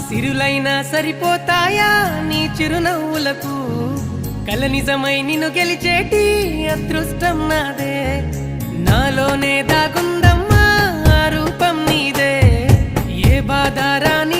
సిరులైనా సరిపోతాయా నీ చిరునవ్వులకు కల నిజమై నిన్ను గెలిచేటి అదృష్టం నాదే నాలోనే దాగుందమ్మా ఆ రూపం నీదే ఏ బాధ రాని